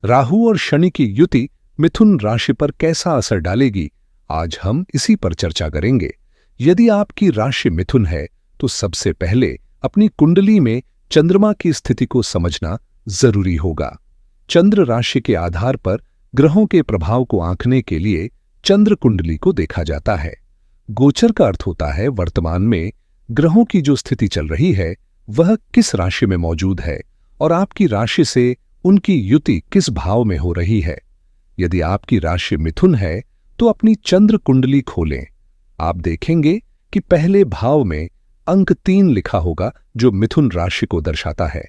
राहु और शनि की युति मिथुन राशि पर कैसा असर डालेगी, आज हम इसी पर चर्चा करेंगे। यदि आपकी राशि मिथुन है तो सबसे पहले अपनी कुंडली में चंद्रमा की स्थिति को समझना जरूरी होगा। चंद्र राशि के आधार पर ग्रहों के प्रभाव को आंकने के लिए चंद्र कुंडली को देखा जाता है। गोचर का अर्थ होता है वर्तमान में ग्रहों की जो स्थिति चल रही है वह किस राशि में मौजूद है और आपकी राशि से उनकी युति किस भाव में हो रही है। यदि आपकी राशि मिथुन है तो अपनी चंद्र कुंडली खोलें। आप देखेंगे कि पहले भाव में अंक 3 लिखा होगा जो मिथुन राशि को दर्शाता है।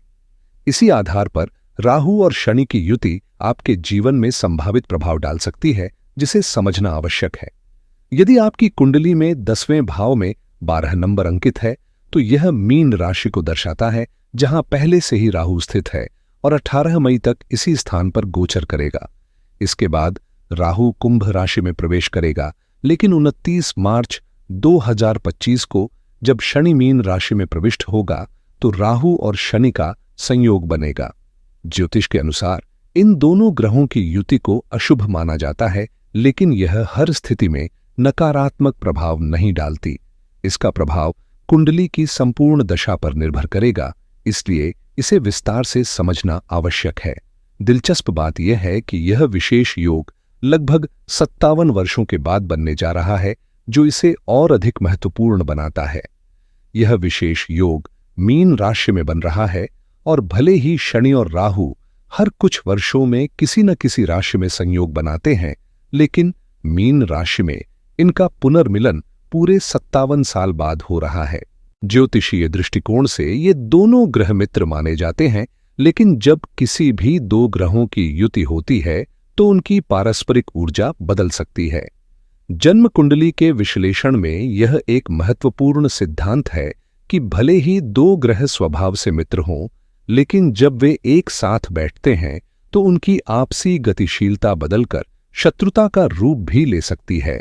इसी आधार पर राहु और शनि की युति आपके जीवन में संभावित प्रभाव डाल सकती है, जिसे समझना आवश्यक है। यदि आपकी कुंडली में 10वें भाव में 12 नंबर अंकित है तो यह मीन राशि को दर्शाता है, जहां पहले से ही राहु स्थित है और 18 मई तक इसी स्थान पर गोचर करेगा। इसके बाद राहु कुंभ राशि में प्रवेश करेगा, लेकिन 29 मार्च 2025 को जब शनि मीन राशि में प्रविष्ट होगा तो राहु और शनि का संयोग बनेगा। ज्योतिष के अनुसार इन दोनों ग्रहों की युति को अशुभ माना जाता है, लेकिन यह हर स्थिति में नकारात्मक प्रभाव नहीं डालती। इसका प्रभाव कुंडली की संपूर्ण दशा पर निर्भर करेगा, इसलिए इसे विस्तार से समझना आवश्यक है। दिलचस्प बात यह है कि यह विशेष योग लगभग 57 वर्षों के बाद बनने जा रहा है, जो इसे और अधिक महत्वपूर्ण बनाता है। यह विशेष योग मीन राशि में बन रहा है और भले ही शनि और राहु हर कुछ वर्षों में किसी न किसी राशि में संयोग बनाते हैं, लेकिन मीन राशि में इनका पुनर्मिलन पूरे 57 साल बाद हो रहा है। ज्योतिषीय दृष्टिकोण से ये दोनों ग्रह मित्र माने जाते हैं, लेकिन जब किसी भी दो ग्रहों की युति होती है तो उनकी पारस्परिक ऊर्जा बदल सकती है। जन्म कुंडली के विश्लेषण में यह एक महत्वपूर्ण सिद्धांत है कि भले ही दो ग्रह स्वभाव से मित्र हों, लेकिन जब वे एक साथ बैठते हैं तो उनकी आपसी गतिशीलता बदलकर शत्रुता का रूप भी ले सकती है।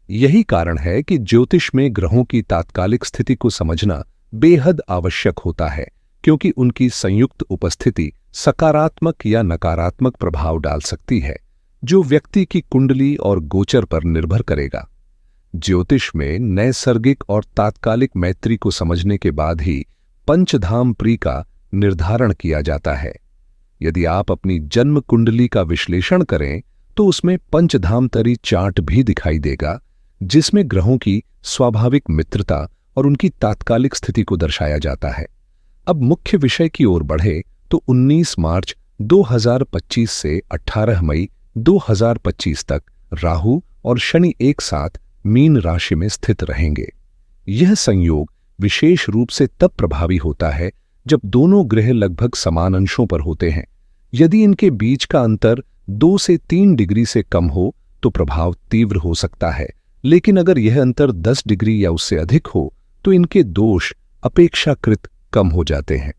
यही कारण है कि ज्योतिष में ग्रहों की तात्कालिक स्थिति को समझना बेहद आवश्यक होता है, क्योंकि उनकी संयुक्त उपस्थिति सकारात्मक या नकारात्मक प्रभाव डाल सकती है, जो व्यक्ति की कुंडली और गोचर पर निर्भर करेगा। ज्योतिष में नैसर्गिक और तात्कालिक मैत्री को समझने के बाद ही पंचधाम प्री का निर्धारण किया जाता है। यदि आप अपनी जन्म कुंडली का विश्लेषण करें तो उसमें पंचधाम तरी चार्ट भी दिखाई देगा, जिसमें ग्रहों की स्वाभाविक मित्रता और उनकी तात्कालिक स्थिति को दर्शाया जाता है। अब मुख्य विषय की ओर बढ़े तो 19 मार्च 2025 से 18 मई 2025 तक राहु और शनि एक साथ मीन राशि में स्थित रहेंगे। यह संयोग विशेष रूप से तब प्रभावी होता है जब दोनों ग्रह लगभग समान अंशों पर होते हैं। यदि इनके बीच का अंतर 2 से 3 डिग्री से कम हो तो प्रभाव तीव्र हो सकता है, लेकिन अगर यह अंतर 10 डिग्री या उससे अधिक हो तो इनके दोष अपेक्षाकृत कम हो जाते हैं।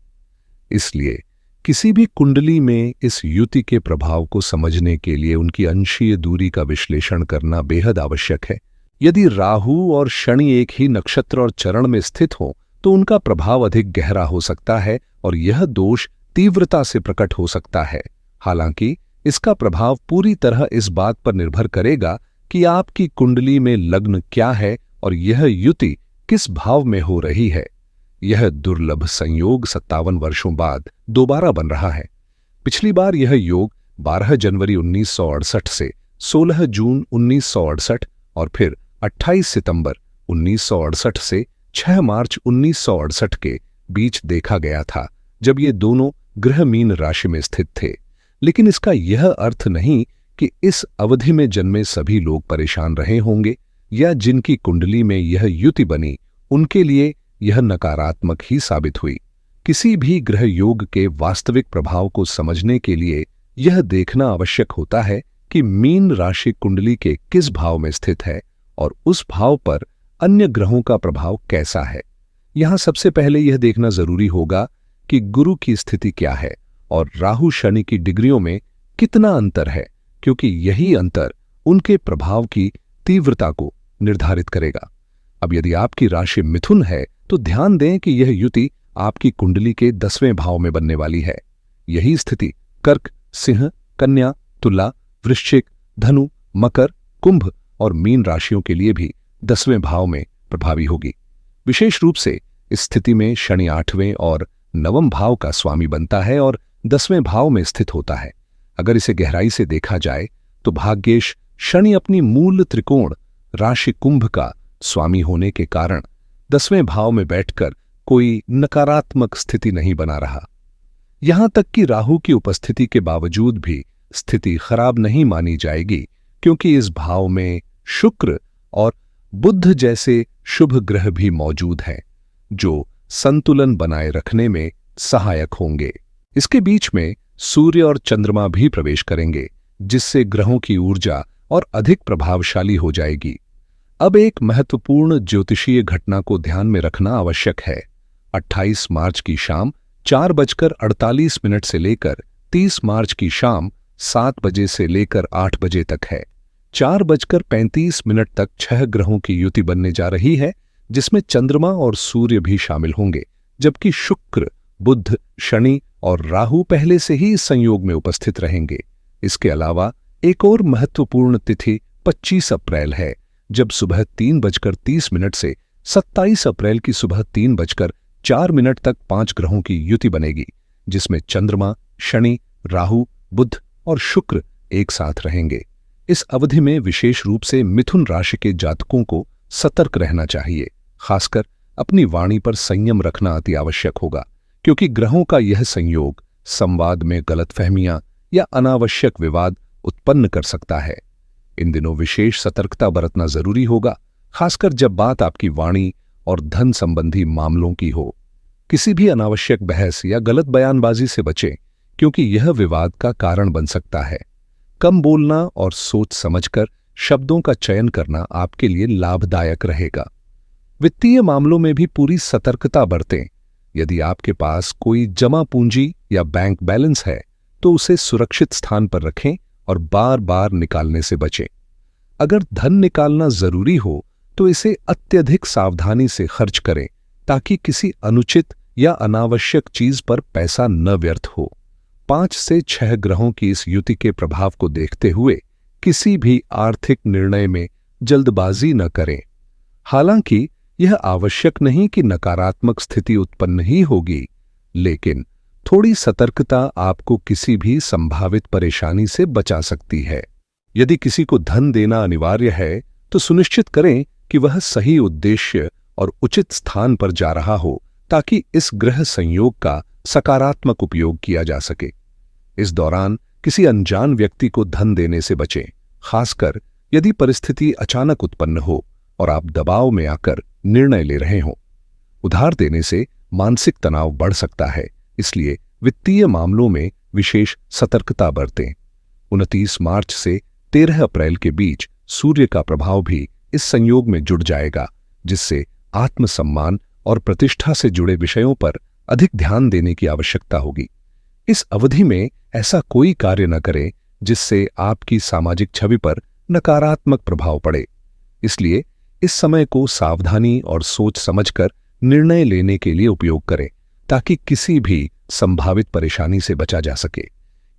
इसलिए किसी भी कुंडली में इस युति के प्रभाव को समझने के लिए उनकी अंशीय दूरी का विश्लेषण करना बेहद आवश्यक है। यदि राहु और शनि एक ही नक्षत्र और चरण में स्थित हों तो उनका प्रभाव अधिक गहरा हो सकता है और यह दोष तीव्रता से प्रकट हो सकता है। हालांकि इसका प्रभाव पूरी तरह इस बात पर निर्भर करेगा कि आपकी कुंडली में लग्न क्या है और यह युति किस भाव में हो रही है। यह दुर्लभ संयोग 57 वर्षों बाद दोबारा बन रहा है। पिछली बार यह योग 12 जनवरी 1968 से 16 जून 1968 और फिर 28 सितंबर 1968 से 6 मार्च 1968 के बीच देखा गया था, जब ये दोनों ग्रह मीन राशि में स्थित थे। लेकिन इसका यह अर्थ नहीं कि इस अवधि में जन्मे सभी लोग परेशान रहे होंगे या जिनकी कुंडली में यह युति बनी उनके लिए यह नकारात्मक ही साबित हुई। किसी भी ग्रह योग के वास्तविक प्रभाव को समझने के लिए यह देखना आवश्यक होता है कि मीन राशि कुंडली के किस भाव में स्थित है और उस भाव पर अन्य ग्रहों का प्रभाव कैसा है। यहां सबसे पहले यह देखना जरूरी होगा कि गुरु की स्थिति क्या है और राहु शनि की डिग्रियों में कितना अंतर है, क्योंकि यही अंतर उनके प्रभाव की तीव्रता को निर्धारित करेगा। अब यदि आपकी राशि मिथुन है तो ध्यान दें कि यह युति आपकी कुंडली के 10वें भाव में बनने वाली है। यही स्थिति कर्क, सिंह, कन्या, तुला, वृश्चिक, धनु, मकर, कुंभ और मीन राशियों के लिए भी 10वें भाव में प्रभावी होगी। विशेष रूप से इस स्थिति में शनि 8वें और 9वें भाव का स्वामी बनता है और 10वें भाव में स्थित होता है। अगर इसे गहराई से देखा जाए तो भाग्येश शनि अपनी मूल त्रिकोण राशि कुंभ का स्वामी होने के कारण 10वें भाव में बैठकर कोई नकारात्मक स्थिति नहीं बना रहा। यहां तक कि राहु की उपस्थिति के बावजूद भी स्थिति खराब नहीं मानी जाएगी, क्योंकि इस भाव में शुक्र और बुध जैसे शुभ ग्रह भी मौजूद हैं, जो संतुलन बनाए रखने में सहायक होंगे। इसके बीच में सूर्य और चंद्रमा भी प्रवेश करेंगे, जिससे ग्रहों की ऊर्जा और अधिक प्रभावशाली हो जाएगी। अब एक महत्वपूर्ण ज्योतिषीय घटना को ध्यान में रखना आवश्यक है। 28 मार्च की शाम 4:48 से लेकर 30 मार्च की शाम 7 बजे से लेकर 8 बजे तक है। 4:35 तक 6 ग्रहों की युति बनने जा रही है, जिसमें चंद्रमा और सूर्य भी शामिल होंगे, जबकि शुक्र, बुध, शनि और राहु पहले से ही इस संयोग में उपस्थित रहेंगे। इसके अलावा एक और महत्वपूर्ण तिथि 25 अप्रैल है, जब सुबह 3:30 से 27 अप्रैल की सुबह 3:04 तक 5 ग्रहों की युति बनेगी, जिसमें चंद्रमा, शनि, राहु, बुध और शुक्र एक साथ रहेंगे। इस अवधि में विशेष रूप से मिथुन राशि के जातकों को सतर्क रहना चाहिए। खासकर अपनी वाणी पर संयम रखना अति आवश्यक होगा, क्योंकि ग्रहों का यह संयोग संवाद में गलतफहमियां या अनावश्यक विवाद उत्पन्न कर सकता है। इन दिनों विशेष सतर्कता बरतना जरूरी होगा, खासकर जब बात आपकी वाणी और धन संबंधी मामलों की हो। किसी भी अनावश्यक बहस या गलत बयानबाजी से बचें, क्योंकि यह विवाद का कारण बन सकता है। कम बोलना और सोच समझकर शब्दों का चयन करना आपके लिए लाभदायक रहेगा। वित्तीय मामलों में भी पूरी सतर्कता बरतें। यदि आपके पास कोई जमा पूंजी या बैंक बैलेंस है, तो उसे सुरक्षित स्थान पर रखें और बार बार निकालने से बचें। अगर धन निकालना जरूरी हो तो इसे अत्यधिक सावधानी से खर्च करें, ताकि किसी अनुचित या अनावश्यक चीज पर पैसा न व्यर्थ हो। 5 से 6 ग्रहों की इस युति के प्रभाव को देखते हुए किसी भी आर्थिक निर्णय में जल्दबाजी न करें। हालांकि यह आवश्यक नहीं कि नकारात्मक स्थिति उत्पन्न ही होगी, लेकिन थोड़ी सतर्कता आपको किसी भी संभावित परेशानी से बचा सकती है। यदि किसी को धन देना अनिवार्य है, तो सुनिश्चित करें कि वह सही उद्देश्य और उचित स्थान पर जा रहा हो, ताकि इस ग्रह संयोग का सकारात्मक उपयोग किया जा सके। इस दौरान किसी अनजान व्यक्ति को धन देने से बचें, खासकर यदि परिस्थिति अचानक उत्पन्न हो और आप दबाव में आकर निर्णय ले रहे हों। उधार देने से मानसिक तनाव बढ़ सकता है, इसलिए वित्तीय मामलों में विशेष सतर्कता बरतें। 29 मार्च से 13 अप्रैल के बीच सूर्य का प्रभाव भी इस संयोग में जुड़ जाएगा, जिससे आत्मसम्मान और प्रतिष्ठा से जुड़े विषयों पर अधिक ध्यान देने की आवश्यकता होगी। इस अवधि में ऐसा कोई कार्य न करें जिससे आपकी सामाजिक छवि पर नकारात्मक प्रभाव पड़े। इसलिए इस समय को सावधानी और सोच समझकर निर्णय लेने के लिए उपयोग करें, ताकि किसी भी संभावित परेशानी से बचा जा सके।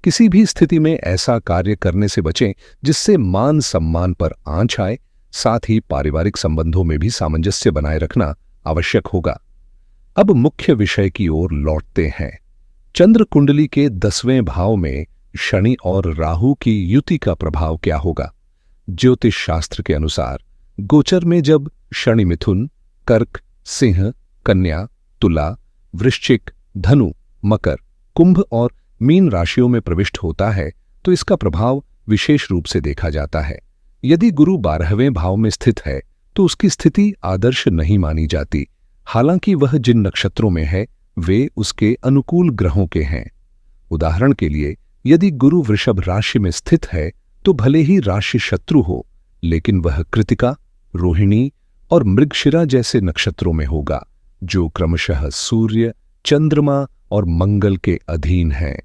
किसी भी स्थिति में ऐसा कार्य करने से बचें जिससे मान सम्मान पर आंच आए। साथ ही पारिवारिक संबंधों में भी सामंजस्य बनाए रखना आवश्यक होगा। अब मुख्य विषय की ओर लौटते हैं। चंद्र कुंडली के 10वें भाव में शनि और राहु की युति का प्रभाव क्या होगा? ज्योतिष शास्त्र के अनुसार गोचर में जब शनि मिथुन, कर्क, सिंह, कन्या, तुला, वृश्चिक, धनु, मकर, कुंभ और मीन राशियों में प्रविष्ट होता है, तो इसका प्रभाव विशेष रूप से देखा जाता है। यदि गुरु 12वें भाव में स्थित है, तो उसकी स्थिति आदर्श नहीं मानी जाती। हालांकि वह जिन नक्षत्रों में है, वे उसके अनुकूल ग्रहों के हैं। उदाहरण के लिए, यदि गुरु वृषभ राशि में स्थित है, तो भले ही राशि शत्रु हो, लेकिन वह कृतिका, रोहिणी और मृगशिरा जैसे नक्षत्रों में होगा, जो क्रमशः सूर्य, चंद्रमा और मंगल के अधीन हैं।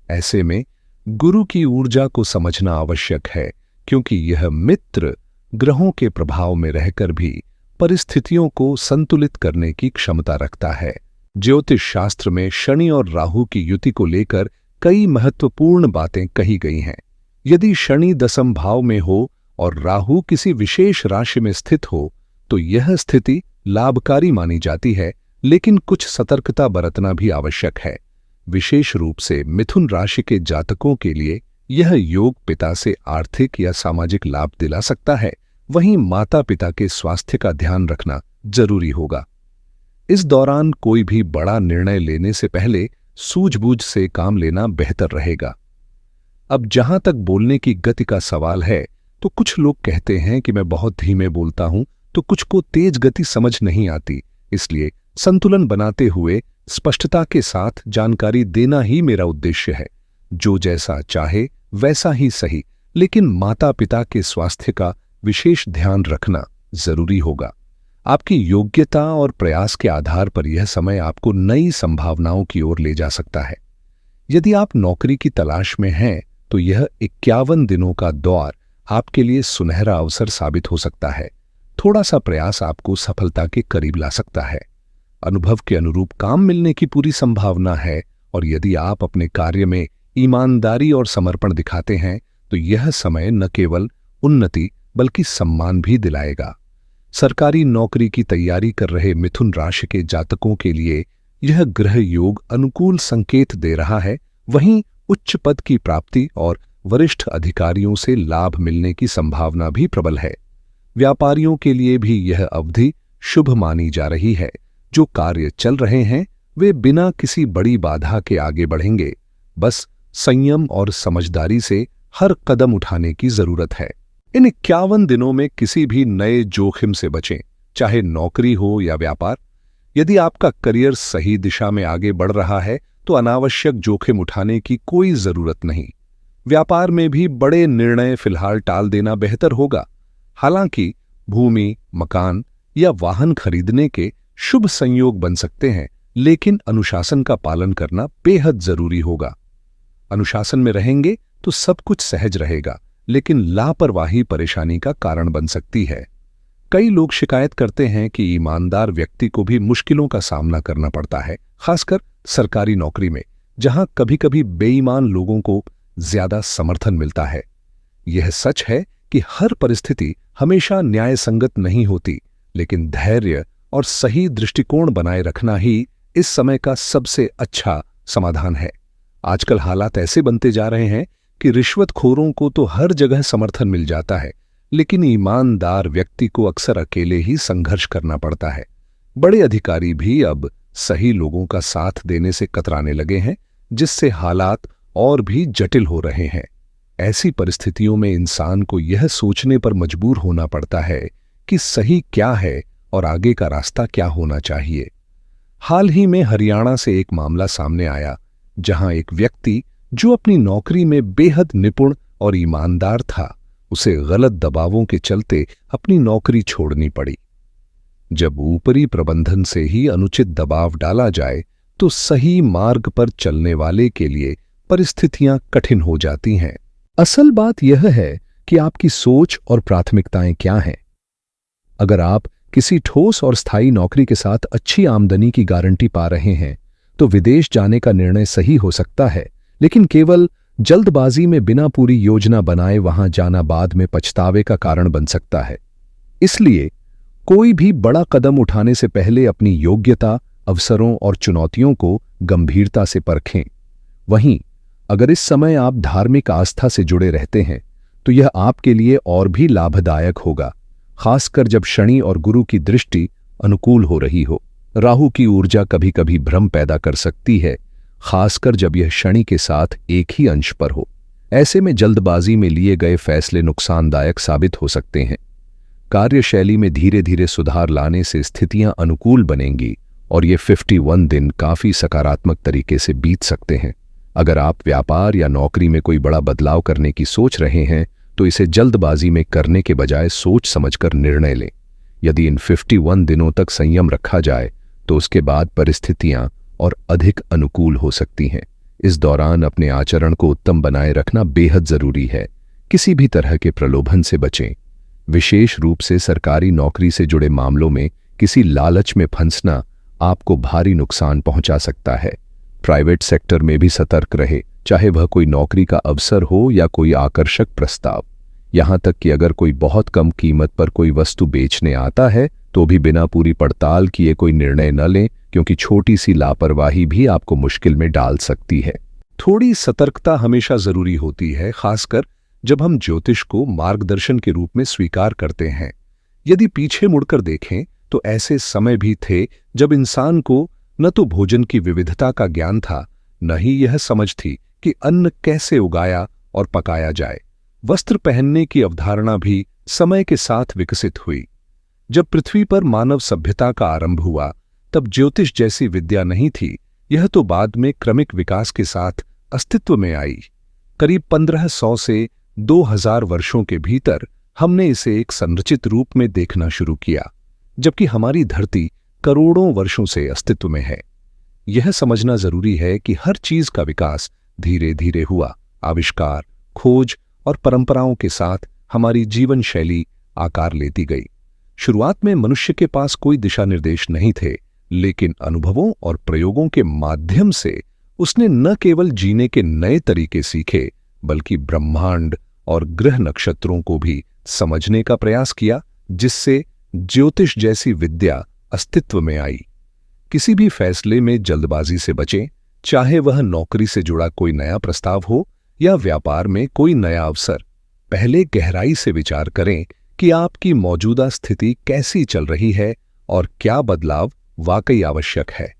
ऐसे में गुरु की ऊर्जा को समझना आवश्यक है, क्योंकि यह मित्र ग्रहों के प्रभाव में रहकर भी परिस्थितियों को संतुलित करने की क्षमता रखता है। ज्योतिष शास्त्र में शनि और राहु की युति को लेकर कई महत्वपूर्ण बातें कही गई हैं। यदि शनि दसम भाव में हो और राहु किसी विशेष राशि में स्थित हो तो यह स्थिति लाभकारी मानी जाती है, लेकिन कुछ सतर्कता बरतना भी आवश्यक है। विशेष रूप से मिथुन राशि के जातकों के लिए यह योग पिता से आर्थिक या सामाजिक लाभ दिला सकता है, वहीं माता पिता के स्वास्थ्य का ध्यान रखना जरूरी होगा। इस दौरान कोई भी बड़ा निर्णय लेने से पहले सूझबूझ से काम लेना बेहतर रहेगा। अब जहां तक बोलने की गति का सवाल है, तो कुछ लोग कहते हैं कि मैं बहुत धीमे बोलता हूं, तो कुछ को तेज गति समझ नहीं आती। इसलिए संतुलन बनाते हुए स्पष्टता के साथ जानकारी देना ही मेरा उद्देश्य है। जो जैसा चाहे वैसा ही सही, लेकिन माता पिता के स्वास्थ्य का विशेष ध्यान रखना जरूरी होगा। आपकी योग्यता और प्रयास के आधार पर यह समय आपको नई संभावनाओं की ओर ले जा सकता है। यदि आप नौकरी की तलाश में हैं, तो यह 51 दिनों का दौर आपके लिए सुनहरा अवसर साबित हो सकता है। थोड़ा सा प्रयास आपको सफलता के करीब ला सकता है। अनुभव के अनुरूप काम मिलने की पूरी संभावना है, और यदि आप अपने कार्य में ईमानदारी और समर्पण दिखाते हैं तो यह समय न केवल उन्नति बल्कि सम्मान भी दिलाएगा। सरकारी नौकरी की तैयारी कर रहे मिथुन राशि के जातकों के लिए यह ग्रह योग अनुकूल संकेत दे रहा है। वहीं उच्च पद की प्राप्ति और वरिष्ठ अधिकारियों से लाभ मिलने की संभावना भी प्रबल है। व्यापारियों के लिए भी यह अवधि शुभ मानी जा रही है। जो कार्य चल रहे हैं वे बिना किसी बड़ी बाधा के आगे बढ़ेंगे। बस संयम और समझदारी से हर कदम उठाने की जरूरत है। इन 51 दिनों में किसी भी नए जोखिम से बचें, चाहे नौकरी हो या व्यापार। यदि आपका करियर सही दिशा में आगे बढ़ रहा है तो अनावश्यक जोखिम उठाने की कोई जरूरत नहीं। व्यापार में भी बड़े निर्णय फिलहाल टाल देना बेहतर होगा। हालांकि भूमि, मकान या वाहन खरीदने के शुभ संयोग बन सकते हैं, लेकिन अनुशासन का पालन करना बेहद जरूरी होगा। अनुशासन में रहेंगे तो सब कुछ सहज रहेगा, लेकिन लापरवाही परेशानी का कारण बन सकती है। कई लोग शिकायत करते हैं कि ईमानदार व्यक्ति को भी मुश्किलों का सामना करना पड़ता है, खासकर सरकारी नौकरी में, जहां कभी-कभी बेईमान लोगों को ज्यादा समर्थन मिलता है। यह सच है कि हर परिस्थिति हमेशा न्यायसंगत नहीं होती, लेकिन धैर्य और सही दृष्टिकोण बनाए रखना ही इस समय का सबसे अच्छा समाधान है। आजकल हालात ऐसे बनते जा रहे हैं कि रिश्वतखोरों को तो हर जगह समर्थन मिल जाता है, लेकिन ईमानदार व्यक्ति को अक्सर अकेले ही संघर्ष करना पड़ता है। बड़े अधिकारी भी अब सही लोगों का साथ देने से कतराने लगे हैं, जिससे हालात और भी जटिल हो रहे हैं। ऐसी परिस्थितियों में इंसान को यह सोचने पर मजबूर होना पड़ता है कि सही क्या है और आगे का रास्ता क्या होना चाहिए। हाल ही में हरियाणा से एक मामला सामने आया, जहां एक व्यक्ति जो अपनी नौकरी में बेहद निपुण और ईमानदार था, उसे गलत दबावों के चलते अपनी नौकरी छोड़नी पड़ी। जब ऊपरी प्रबंधन से ही अनुचित दबाव डाला जाए तो सही मार्ग पर चलने वाले के लिए परिस्थितियां कठिन हो जाती हैं। असल बात यह है कि आपकी सोच और प्राथमिकताएं क्या हैं। अगर आप किसी ठोस और स्थायी नौकरी के साथ अच्छी आमदनी की गारंटी पा रहे हैं तो विदेश जाने का निर्णय सही हो सकता है, लेकिन केवल जल्दबाजी में बिना पूरी योजना बनाए वहां जाना बाद में पछतावे का कारण बन सकता है। इसलिए कोई भी बड़ा कदम उठाने से पहले अपनी योग्यता, अवसरों और चुनौतियों को गंभीरता से परखें। वहीं अगर इस समय आप धार्मिक आस्था से जुड़े रहते हैं तो यह आपके लिए और भी लाभदायक होगा, खासकर जब शनि और गुरु की दृष्टि अनुकूल हो रही हो। राहु की ऊर्जा कभी कभी भ्रम पैदा कर सकती है, खासकर जब यह शनि के साथ एक ही अंश पर हो। ऐसे में जल्दबाजी में लिए गए फैसले नुकसानदायक साबित हो सकते हैं। कार्यशैली में धीरे धीरे सुधार लाने से स्थितियां अनुकूल बनेंगी और ये 51 दिन काफी सकारात्मक तरीके से बीत सकते हैं। अगर आप व्यापार या नौकरी में कोई बड़ा बदलाव करने की सोच रहे हैं तो इसे जल्दबाजी में करने के बजाय सोच समझकर निर्णय लें। यदि इन 51 दिनों तक संयम रखा जाए तो उसके बाद परिस्थितियां और अधिक अनुकूल हो सकती हैं। इस दौरान अपने आचरण को उत्तम बनाए रखना बेहद जरूरी है। किसी भी तरह के प्रलोभन से बचें। विशेष रूप से सरकारी नौकरी से जुड़े मामलों में किसी लालच में फंसना आपको भारी नुकसान पहुंचा सकता है। प्राइवेट सेक्टर में भी सतर्क रहे, चाहे वह कोई नौकरी का अवसर हो या कोई आकर्षक प्रस्ताव। यहाँ तक कि अगर कोई बहुत कम कीमत पर कोई वस्तु बेचने आता है तो भी बिना पूरी पड़ताल किए कोई निर्णय न लें, क्योंकि छोटी सी लापरवाही भी आपको मुश्किल में डाल सकती है। थोड़ी सतर्कता हमेशा जरूरी होती है, खासकर जब हम ज्योतिष को मार्गदर्शन के रूप में स्वीकार करते हैं। यदि पीछे मुड़कर देखें तो ऐसे समय भी थे जब इंसान को न तो भोजन की विविधता का ज्ञान था, न ही यह समझ थी कि अन्न कैसे उगाया और पकाया जाए। वस्त्र पहनने की अवधारणा भी समय के साथ विकसित हुई। जब पृथ्वी पर मानव सभ्यता का आरंभ हुआ तब ज्योतिष जैसी विद्या नहीं थी, यह तो बाद में क्रमिक विकास के साथ अस्तित्व में आई। करीब 1500 से 2000 वर्षों के भीतर हमने इसे एक संरचित रूप में देखना शुरू किया, जबकि हमारी धरती करोड़ों वर्षों से अस्तित्व में है। यह समझना जरूरी है कि हर चीज का विकास धीरे धीरे हुआ। आविष्कार, खोज और परंपराओं के साथ हमारी जीवन शैली आकार लेती गई। शुरुआत में मनुष्य के पास कोई दिशा निर्देश नहीं थे, लेकिन अनुभवों और प्रयोगों के माध्यम से उसने न केवल जीने के नए तरीके सीखे, बल्कि ब्रह्मांड और ग्रह नक्षत्रों को भी समझने का प्रयास किया, जिससे ज्योतिष जैसी विद्या अस्तित्व में आई। किसी भी फैसले में जल्दबाजी से बचें, चाहे वह नौकरी से जुड़ा कोई नया प्रस्ताव हो या व्यापार में कोई नया अवसर। पहले गहराई से विचार करें कि आपकी मौजूदा स्थिति कैसी चल रही है और क्या बदलाव वाकई आवश्यक है।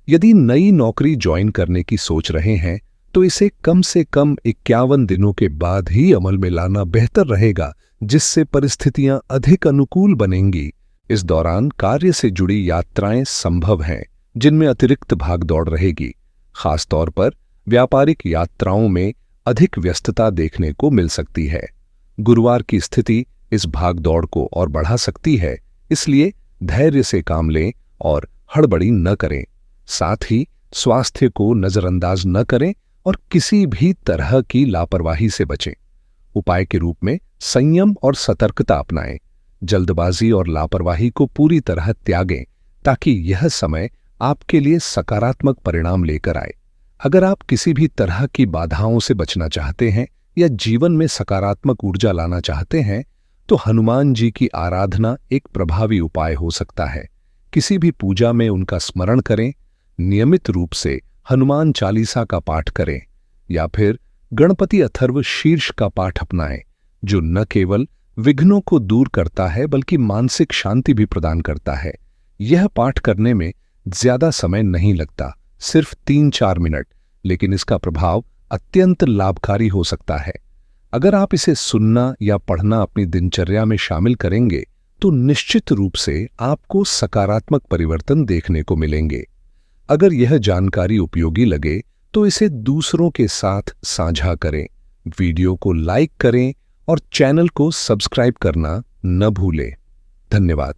यदि नई नौकरी ज्वाइन करने की सोच रहे हैं तो इसे कम से कम 51 दिनों के बाद ही अमल में लाना बेहतर रहेगा, जिससे परिस्थितियां अधिक अनुकूल बनेंगी। इस दौरान कार्य से जुड़ी यात्राएं संभव हैं, जिनमें अतिरिक्त भागदौड़ रहेगी। खासतौर पर व्यापारिक यात्राओं में अधिक व्यस्तता देखने को मिल सकती है। गुरुवार की स्थिति इस भागदौड़ को और बढ़ा सकती है, इसलिए धैर्य से काम लें और हड़बड़ी न करें। साथ ही स्वास्थ्य को नजरअंदाज न करें और किसी भी तरह की लापरवाही से बचें। उपाय के रूप में संयम और सतर्कता अपनाएं। जल्दबाजी और लापरवाही को पूरी तरह त्यागें, ताकि यह समय आपके लिए सकारात्मक परिणाम लेकर आए। अगर आप किसी भी तरह की बाधाओं से बचना चाहते हैं या जीवन में सकारात्मक ऊर्जा लाना चाहते हैं, तो हनुमान जी की आराधना एक प्रभावी उपाय हो सकता है। किसी भी पूजा में उनका स्मरण करें, नियमित रूप से हनुमान चालीसा का पाठ करें या फिर गणपति अथर्व शीर्ष का पाठ अपनाएं, जो न केवल विघ्नों को दूर करता है बल्कि मानसिक शांति भी प्रदान करता है। यह पाठ करने में ज्यादा समय नहीं लगता, सिर्फ 3-4 मिनट, लेकिन इसका प्रभाव अत्यंत लाभकारी हो सकता है। अगर आप इसे सुनना या पढ़ना अपनी दिनचर्या में शामिल करेंगे तो निश्चित रूप से आपको सकारात्मक परिवर्तन देखने को मिलेंगे। अगर यह जानकारी उपयोगी लगे तो इसे दूसरों के साथ साझा करें, वीडियो को लाइक करें और चैनल को सब्सक्राइब करना न भूलें। धन्यवाद।